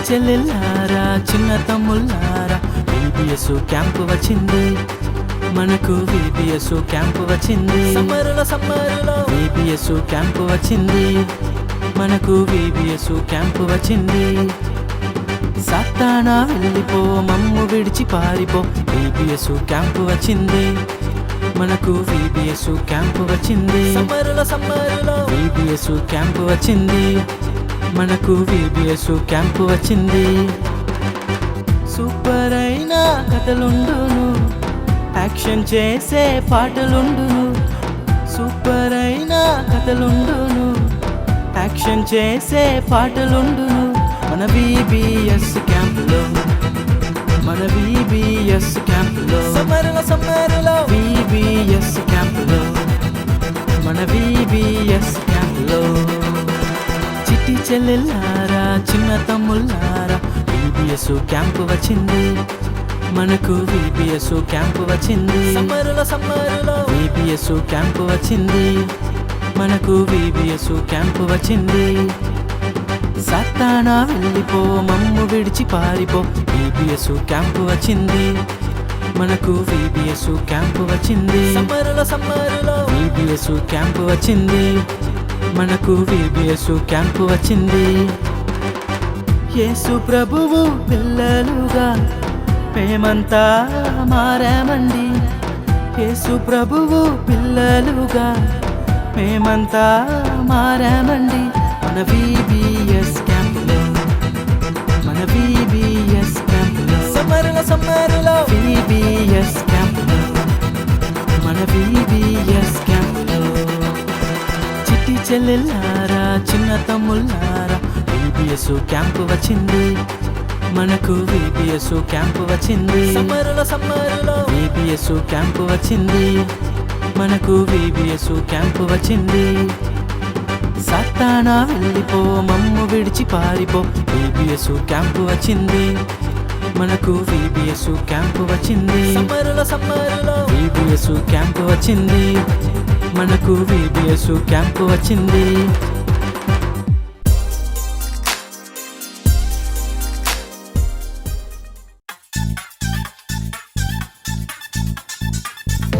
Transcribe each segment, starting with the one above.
చెల్లెల్లారా చిన్న తమ్ముళ్ళారా VBS camp వచ్చింది మనకు VBS క్యాంపు వచ్చింది సమ్మరులో VBS క్యాంపు వచ్చింది మనకు VBS క్యాంపు వచ్చింది సాతానా వెళ్ళిపో మమ్ము విడిచి పారిపో VBS క్యాంపు వచ్చింది మనకు VBS క్యాంపు వచ్చింది సమ్మరులో VBS క్యాంపు వచ్చింది మనకు VBS క్యాంపు వచ్చింది సూపర్ అయిన కథలుండును యాక్షన్ చేసే పాటలుండును సూపర్ అయిన కథలుండును యాక్షన్ చేసే పాటలుండును మన VBS క్యాంపులో మన VBS క్యాంపులో సమ్మరులో VBS క్యాంపులో మన VBS క్యాంపులో చిట్టి చెల్లెల్లారా చిన్న తమ్ముళ్ళారా VBS క్యాంపు వచ్చింది మనకు VBS క్యాంపు వచ్చింది సమ్మరులో VBS క్యాంపు వచ్చింది మనకు VBS క్యాంపు వచ్చింది సాతానా వెళ్ళిపో మమ్ము విడిచి పారిపో VBS క్యాంపు వచ్చింది మనకు VBS క్యాంపు వచ్చింది సమ్మరులో VBS క్యాంపు వచ్చింది మనకు VBS క్యాంపు వచ్చింది యేసు ప్రభువు పిల్లలుగా మేమంతా మారామండి యేసు ప్రభువు పిల్లలుగా మేమంతా మారామండి మన VBS క్యాంపులో మన VBS క్యాంపులో సమ్మరులో VBS క్యాంపులో మన VBS క్యాంపులో చిట్టి చెల్లెల్లారా చిన్న తమ్ముళ్ళారా VBS క్యాంపు వచ్చింది మనకు VBS క్యాంపు వచ్చింది సమ్మరులో VBS క్యాంపు వచ్చింది మనకు VBS క్యాంపు వచ్చింది సాతానా వెళ్ళిపో మమ్ము విడిచి పారిపో VBS క్యాంపు వచ్చింది మనకు VBS క్యాంపు వచ్చింది సమ్మరులో VBS క్యాంపు వచ్చింది మనకు VBS క్యాంపు వచ్చింది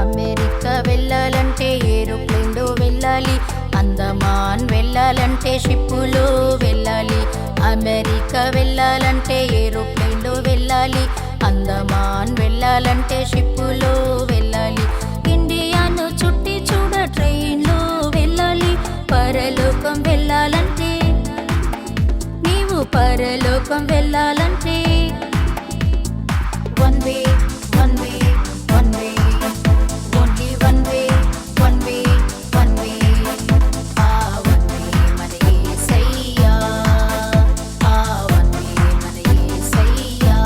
అమెరికా వెళ్ళాలంటే ఏరోప్లేన్లో వెళ్ళాలి అందమాన్ వెళ్ళాలంటే షిప్పులో వెళ్ళాలి అమెరికా వెళ్ళాలంటే ఏరోప్లేన్లో వెళ్ళాలి అందమాన్ వెళ్ళాలంటే షిప్పులో వెళ్ళాలి ఇండియాను చుట్టి చూడ ట్రైన్లో వెళ్ళాలి పరలోకం వెళ్ళాలంటే నీవు పరలోకం వెళ్ళాలంటే one way one way one way only one way one way one way ఆ వన్ వే మన యేసయ్యా ఆ వన్ వే మన యేసయ్యా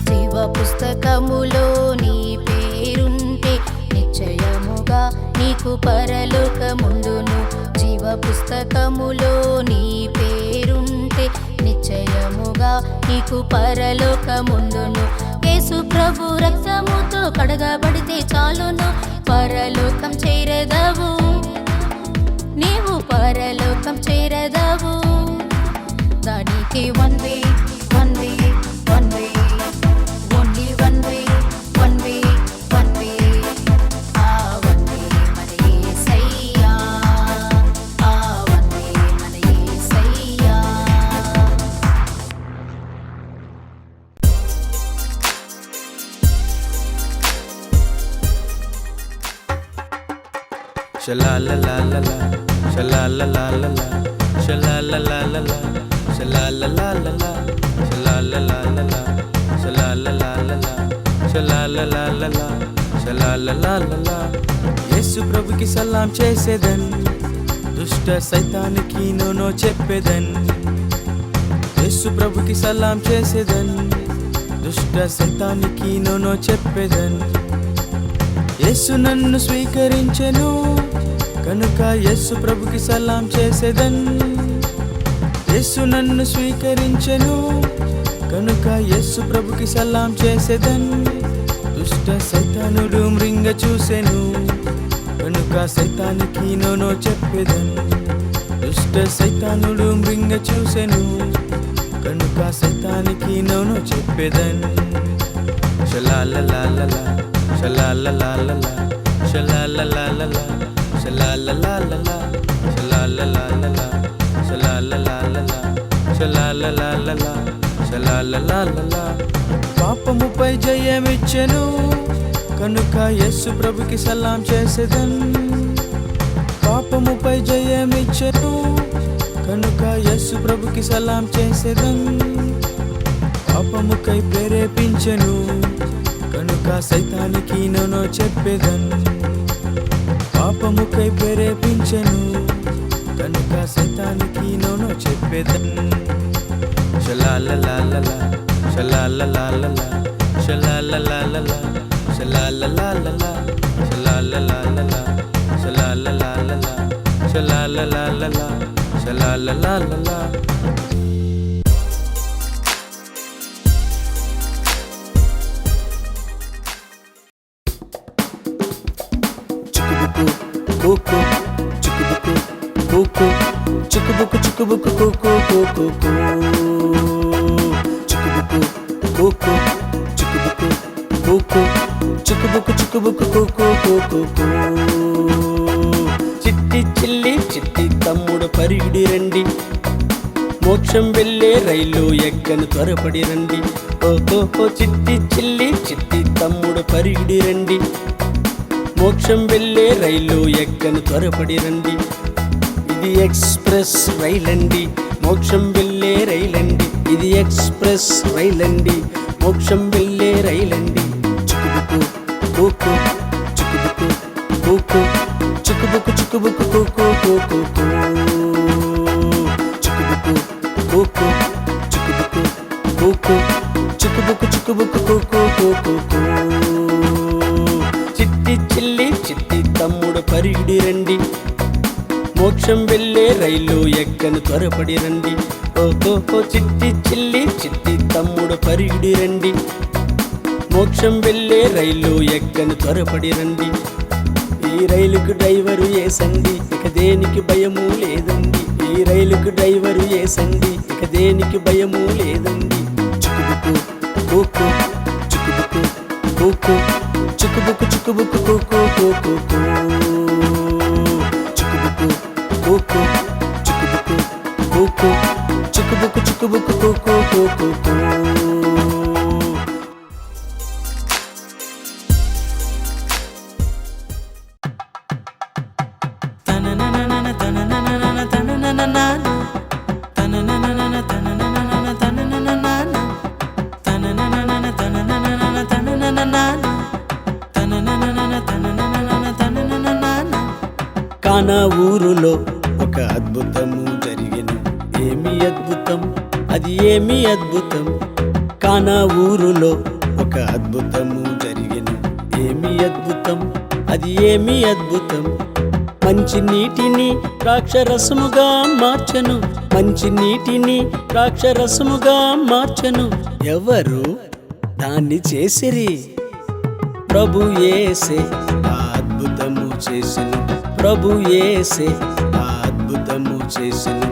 జీవ పుస్తకములో నీ పేరుంటే నిశ్చయముగా నీకు పరలోకముందును జీవ పుస్తకములో నీ పేరుంటే నిశ్చయముగా నీకు పరలోకముందును యేసు ప్రభు రక్తముతో కడగబడితే చాలును పరలోకం చేరదవు నీవు పరలోకం చేరదవు దానికి one way one way one way only one way one way one way ఆ వన్ వే మన యేసయ్యా ఆ వన్ వే మన యేసయ్యా షలాలలాలలా షలాలలాలలా షలాలలాలలా షలాలలాలలా షలాలలాలలా షలాలలాలలా షలాలలాలలా షలాలలాలలా యేసు ప్రభుకి సలాం చేసేదన్ దుష్ట సైతానికి నో చెప్పేదన్ యేసు ప్రభుకి సలాం చేసేదన్ దుష్ట సైతానికి నో చెప్పేదన్ యేసు నన్ను స్వీకరించెను కనుక యేసు ప్రభుకి సలాం చేసేదన్ యేసు నన్ను స్వీకరించెను కనుక యేసు ప్రభుకి సలాం చేసేదన్ దుష్ట సైతానుడు మృంగ చూసెను కనుక సైతానికి నో చెప్పేదను. దుష్ట సైతానుడు మృంగ చూసెను, కనుక సైతానికి నో చెప్పేదను. షలాలలాలలా షలాలలాలలా షలాలలాలలా షలాలలాలలా షలాలలాలలా షలాలలాలలా షలాలలాలలా షలాలలాలలా. పాపముపై జయమిచ్చెను, కనుక యేసు ప్రభుకి సలాం చేసేదన్. పాపముపై జయమిచ్చెను, కనుక యేసు ప్రభుకి సలాం చేసేదన్. పాపముకై ప్రేరేపించెను, కనుక సైతానికి నో చెప్పేదన్. పాపముకై ప్రేరేపించెను, కనుక సైతానికి no చెప్పేదన్. షలాలలాలలా షలాలలాలలా షలాలలాలలా షలాలలాలలా షలాలలాలలా షలాలలాలలా షలాలలాలలా షలాలలాలలా. Cuckoo, chicubuku, cuckoo, chicubuku, chicubuku, cuckoo, cuckoo, chicubuku, cuckoo, chicubuku, cuckoo, chicubuku, chicubuku, cuckoo, cuckoo. చిట్టి చిల్లి చిట్టి తమ్ముడు పరిగిడి రండి, మోక్షం వెళ్ళే రైలు ఎక్కను త్వరపడి రండి. ఓహో చిట్టి చిల్లి చిట్టి తమ్ముడు పరిగిడి రండి, మోక్షం వెళ్ళే రైలు ఎక్కను త్వరపడి రండి. ఇది ఎక్స్ప్రెస్ రైలండి, మోక్షం వెళ్ళే రైలండి. ఇది ఎక్స్ప్రెస్ రైలండి, మోక్షం వెళ్ళే రైలండి. చిక్కుబుక్కు కూకు చిక్కుబుక్కు కూకు చిక్కుబుక్కు చిక్కుబుక్కు కూకు కూకు చిక్కుబుక్కు కూకు చిక్కుబుక్కు కూకు చిక్కుబుక్కు చిక్కుబుక్కు కూకు కూకు. చిట్టి చిల్లి చిట్టి తమ్ముడు పరిగిడి రండి, మోక్షం వెళ్ళే రైలు ఎక్కను త్వరపడి రండి. ఓహో చిట్టి చిల్లి చిట్టి తమ్ముడు పరిగిడి రండి, మోక్షం వెళ్ళే రైలు ఎక్కను త్వరపడి రండి. ఈ రైలుకు డ్రైవరు ఏసండి, ఇక దేనికి భయము లేదండి. ఈ రైలుకు డ్రైవరు ఏసండి, ఇక దేనికి భయము లేదండి. చిక్కుబుక్కు కూకు చిక్కుబుక్కు కూకు చిక్కుబుక్కు చిక్కుబుక్కు కూకు కూకు చిక్కుబుక్కు కూకు చిక్కుబుక్కు కూకు చిక్కుబుక్కు చిక్కుబుక్కు కూకు కూకు. కానా ఊరులో ఒక అద్భుతము జరిగెను, ఏమి అద్భుతం, అది ఏమి అద్భుతం. కానా ఊరులో ఒక అద్భుతము జరిగెను, ఏమి అద్భుతం, అది ఏమి అద్భుతం. మంచి నీటిని ద్రాక్షరసముగా మార్చెను, మంచి నీటిని ద్రాక్షరసముగా మార్చెను. ఎవరు దాన్ని చేసిరి? ప్రభు యేసే ఆ అద్భుతము చేసెను, ప్రభు యేసే ఆ అద్భుతము చేసెను.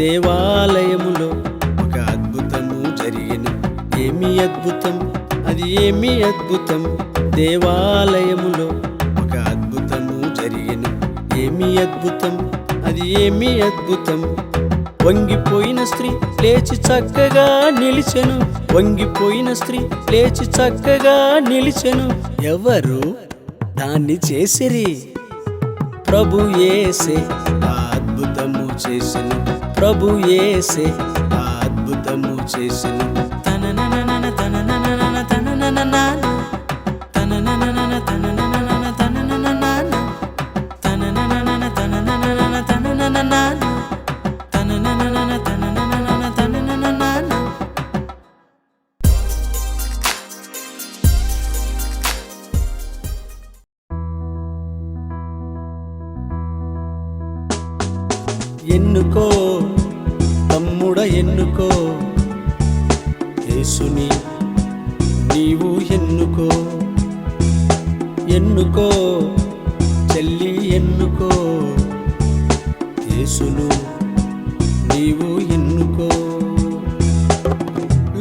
దేవాలయములో ఒక అద్భుతము జరిగెను, ఏమి అద్భుతం, అది ఏమి అద్భుతం. దేవాలయములో ఒక అద్భుతము జరిగెను, ఏమి అద్భుతం, అది ఏమి అద్భుతం. వంగిపోయిన స్త్రీ లేచి చక్కగా నిలిచెను, వంగిపోయిన స్త్రీ లేచి చక్కగా నిలిచెను. ఎవరు దాన్ని చేసిరి? ప్రభు యేసే ఆ అద్భుతము చేసెను, ప్రభు యేసే ఆ అద్భుతము చేసెను. ఎన్నుకో తమ్ముడ ఎన్నుకో, యేసుని నీవు ఎన్నుకో. ఎన్నుకో చెల్లి ఎన్నుకో, యేసును నీవు ఎన్నుకో.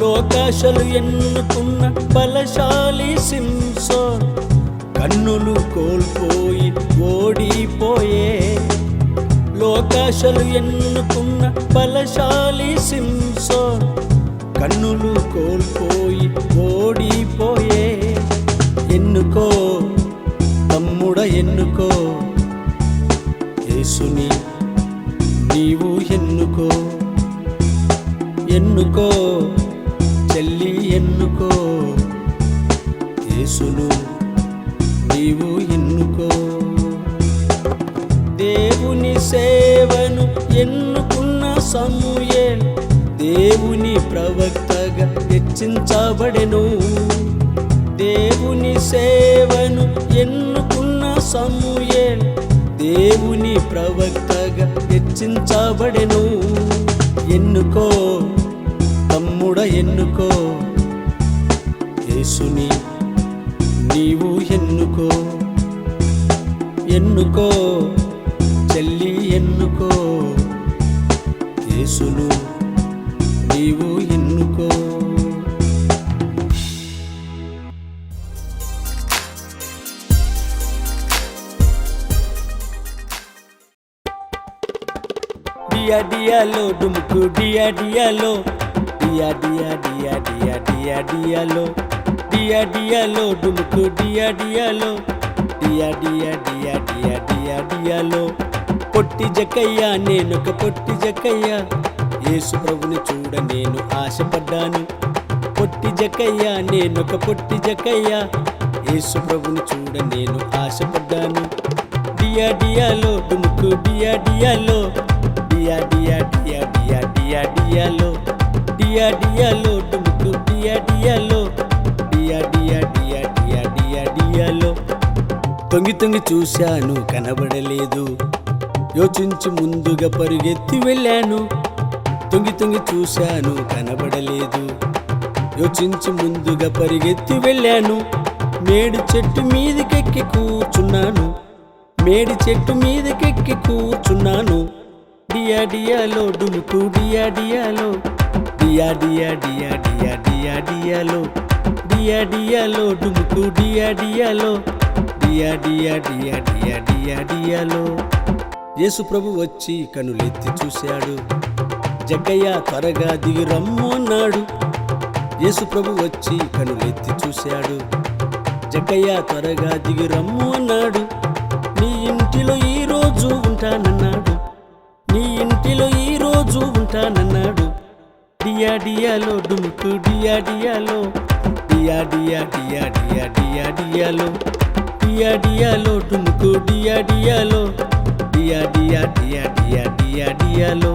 లోకాశలు ఎన్నుకున్న బలశాలి సింసోన్ కన్నులు కోల్పోయి ఓడిపోయే. లోకాశలు ఎన్నుకున్న బలశాలి సింసోన్ కన్నులు కోల్పోయి ఓడిపోయే. ఎన్నుకో తమ్ముడ ఎన్నుకో, యేసుని నీవు ఎన్నుకో. ఎన్నుకో చెల్లి ఎన్నుకో, యేసును నీవు ఎన్నుకో. దేవుని సేవను ఎన్నుకున్న సమూయేల్ దేవుని ప్రవక్తగా హెచ్చించబడెను. దేవుని సేవను ఎన్నుకున్న సమూయేల్ దేవుని ప్రవక్తగా హెచ్చించబడెను. ఎన్నుకో తమ్ముడ ఎన్నుకో, యేసుని నీవు ఎన్నుకో. ఎన్నుకో చెల్లి ఎన్నుకో, యేసును నీవు ఎన్నుకో. డియా డియాలో డుముకు డియా డియాలో, డియా డియా డియా డియా డియా డియాలో, డియా డియాలో డుముకు డియా డియాలో, డియా డియా డియా డియా డియా డియాలో. పొట్టి జక్కయ్య నేనొక పొట్టి జక్కయ్య, యేసు ప్రభుని చూడ నేను ఆశపడ్డాను. పొట్టి జక్కయ్య నేనొక పొట్టి జక్కయ్య, యేసు ప్రభుని చూడ నేను ఆశపడ్డాను. డియా డియాలో డుముకు డియా డియాలో, డియా డియా డియా డియా డియా డియాలో, డియా డియాలో డుముకు డియా డియాలో, డియా డియా డియా డియా డియా డియాలో. తొంగి తొంగి చూశాను కనబడలేదు, యోచించి ముందుగా పరుగెత్తి వెళ్ళాను. తొంగి తొంగి చూశాను కనబడలేదు, యోచించి ముందుగా పరిగెత్తి వెళ్ళాను. మేడి చెట్టు మీదకెక్కి కూర్చున్నాను, మేడి చెట్టు మీదకెక్కి కూర్చున్నాను. డియా డియాలో డుముకు డియా డియాలో, డియా డియా డియా డియా డియా డియాలో, డియా డియాలో డుముకు డియా డియాలో, డియా డియా డియా డియా డియా డియాలో. యేసు ప్రభు వచ్చి కనులెత్తి చూశాడు, జగ్గయ్య త్వరగా దిగి రమ్ము అన్నాడు. యేసు ప్రభు వచ్చి కనులెత్తి చూశాడు, జగ్గయ్య త్వరగా దిగి రమ్ము అన్నాడు. నీ ఇంటిలో ఈ రోజు ఉంటానన్నాడు, నీ ఇంటిలో ఈ రోజు ఉంటానన్నాడు. డియా డియాలో డుముకు డియా డియాలో, డియా డియా డియా డియా డియా డియాలో, డియా డియాలో డుముకు డియా డియాలో, డియా డియా డియా డియా డియా డియాలో.